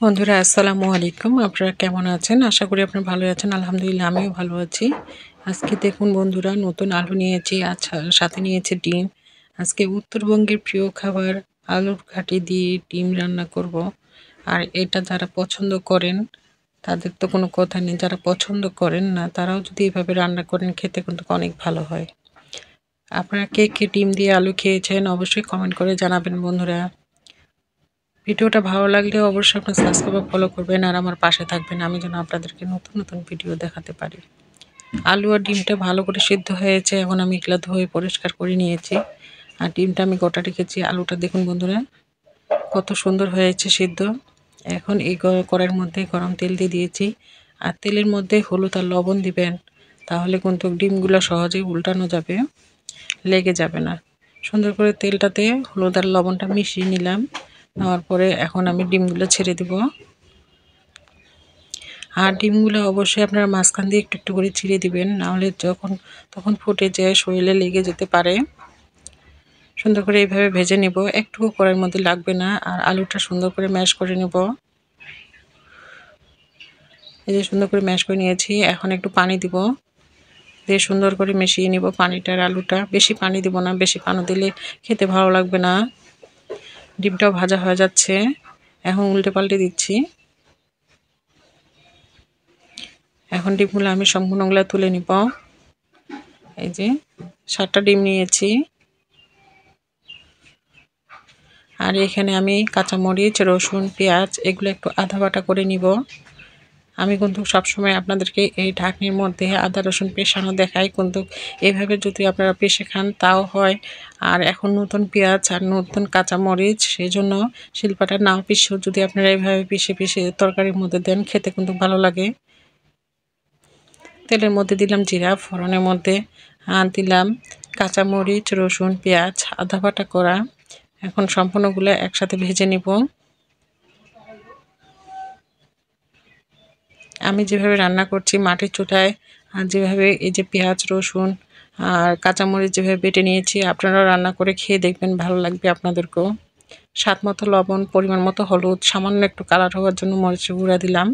বন্ধুরা আসসালামু আলাইকুম। আপনারা কেমন আছেন? আশা করি আপনারা ভালো আছেন। আলহামদুলিল্লাহ আমিও ভালো আছি। আজকে দেখুন বন্ধুরা নতুন আলু নিয়েছি, আচ্ছা সাথে নিয়েছি ডিম। আজকে উত্তরবঙ্গের প্রিয় খাবার আলুর ঘাটি দিয়ে ডিম রান্না করব। আর এটা যারা পছন্দ করেন তাদের তো কোনো কথা নেই, যারা পছন্দ করেন না তারাও যদি এভাবে রান্না করেন খেতে কিন্তু অনেক ভালো হয়। আপনারা কে কে ডিম দিয়ে আলু খেয়েছেন অবশ্যই কমেন্ট করে জানাবেন বন্ধুরা। ভিডিওটা ভালো লাগলে অবশ্যই আপনার সাবস্ক্রাইব বা ফলো করবেন আর আমার পাশে থাকবেন, আমি যেন আপনাদেরকে নতুন নতুন ভিডিও দেখাতে পারি। আলু আর ডিমটা ভালো করে সিদ্ধ হয়েছে, এখন আমি এগুলো ধুয়ে পরিষ্কার করে নিয়েছি। আর ডিমটা আমি গোটা রেখেছি। আলুটা দেখুন বন্ধুরা কত সুন্দর হয়েছে সিদ্ধ। এখন এই কড়াইয়ের মধ্যে গরম তেল দিয়ে দিয়েছি। আর তেলের মধ্যে হলুদ আর লবণ দিবেন, তাহলে কিন্তু ডিমগুলো সহজেই উল্টানো যাবে, লেগে যাবে না। সুন্দর করে তেলটাতে হলুদ আর লবণটা মিশিয়ে নিলাম। নেওয়ার পরে এখন আমি ডিমগুলো ছেড়ে দিব। আর ডিমগুলো অবশ্যই আপনারা মাঝখান দিয়ে একটু একটু করে ছিঁড়ে দিবেন, নাহলে তখন ফুটে যায়, শরীরে লেগে যেতে পারে। সুন্দর করে এইভাবে ভেজে নেব, একটুকু কড়াইয়ের মধ্যে লাগবে না। আর আলুটা সুন্দর করে ম্যাশ করে নেব। এই যে সুন্দর করে ম্যাশ করে নিয়েছি, এখন একটু পানি দিব, দিয়ে সুন্দর করে মিশিয়ে নিব পানিটার আলুটা। বেশি পানি দিব না, বেশি পানি দিলে খেতে ভালো লাগবে না। ডিমটাও ভাজা হয়ে যাচ্ছে, এখন উল্টে পাল্টে দিচ্ছি। এখন ডিমগুলো আমি সম্পূর্ণগুলো তুলে নিব। এই যে 7টা ডিম নিয়েছি। আর এখানে আমি কাঁচামরিচ, রসুন, পেঁয়াজ এগুলো একটু আধা বাটা করে নিব। আমি কিন্তু সবসময় আপনাদেরকে এই ঢাকনির মধ্যে আদা রসুন পেশানো দেখাই, কিন্তু এইভাবে যদি আপনারা পেশে খান তাও হয়। আর এখন নতুন পেঁয়াজ আর নতুন কাঁচামরিচ, সেই জন্য শিলপাটা নাও পিষেও যদি আপনারা এইভাবে পিষে পিষে তরকারির মধ্যে দেন খেতে কিন্তু ভালো লাগে। তেলের মধ্যে দিলাম জিরা, ফোড়নের মধ্যে দিলাম কাঁচামরিচ, রসুন, পেঁয়াজ আধা বাটা করা। এখন সম্পূর্ণগুলো একসাথে ভেজে নিব। আমি যেভাবে রান্না করছি মাটির চুলায়, আর যেভাবে এই যে পেঁয়াজ, রসুন আর কাঁচামরিচ যেভাবে বেটে নিয়েছি, আপনারাও রান্না করে খেয়ে দেখবেন, ভালো লাগবে আপনাদেরকেও। স্বাদ মতো লবণ, পরিমাণ মতো হলুদ, সামান্য একটু কালার হওয়ার জন্য মরিচের গুঁড়া দিলাম।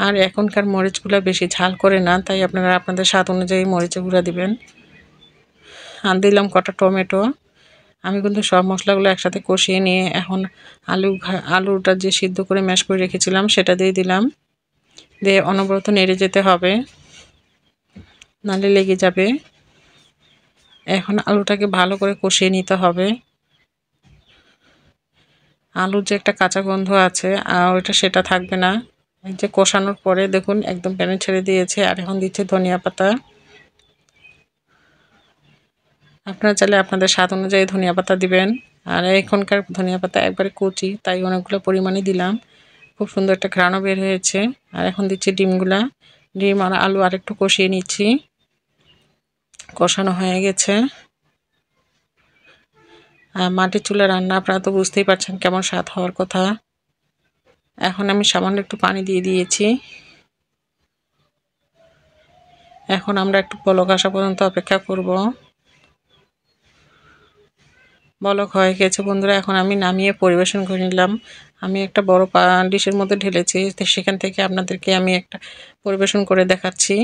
আর এখনকার মরিচগুলো বেশি ঝাল করে না, তাই আপনারা আপনাদের স্বাদ অনুযায়ী মরিচের গুঁড়া দিবেন। আর দিলাম কটা টমেটো। আমি কিন্তু সব মশলাগুলো একসাথে কষিয়ে নিয়ে এখন আলুটা যে সিদ্ধ করে ম্যাশ করে রেখেছিলাম সেটা দিয়ে দিলাম। দিয়ে অনবরত নেড়ে যেতে হবে, নাহলে লেগে যাবে। এখন আলুটাকে ভালো করে কষিয়ে নিতে হবে। আলুর যে একটা কাঁচা গন্ধ আছে আর সেটা থাকবে না। এই যে কষানোর পরে দেখুন একদম প্যানে ছেড়ে দিয়েছে। আর এখন দিচ্ছে ধনিয়া পাতা। আপনারা চাইলে আপনাদের স্বাদ অনুযায়ী ধনিয়া পাতা দিবেন। আর এখনকার ধনিয়া পাতা একবারে কচি, তাই অনেকগুলো পরিমাণে দিলাম। খুব সুন্দর একটা ঘ্রাণও বের হয়েছে। আর এখন দিচ্ছি ডিমগুলা। ডিম আর আলু আরেকটু কষিয়ে নিচ্ছি। কষানো হয়ে গেছে। মাটির চুলা রান্না, আপনারা তো বুঝতেই পারছেন কেমন স্বাদ হওয়ার কথা। এখন আমি সামান্য একটু পানি দিয়ে দিয়েছি। এখন আমরা একটু বলক আসা পর্যন্ত অপেক্ষা করব। বলক হয়ে গেছে বন্ধুরা, এখন আমি নামিয়ে পরিবেশন করে নিলাম। আমি একটা বড় ডিশের মধ্যে ঢেলেছি, সেখান থেকে আপনাদেরকে আমি একটা পরিবেশন করে দেখাচ্ছি।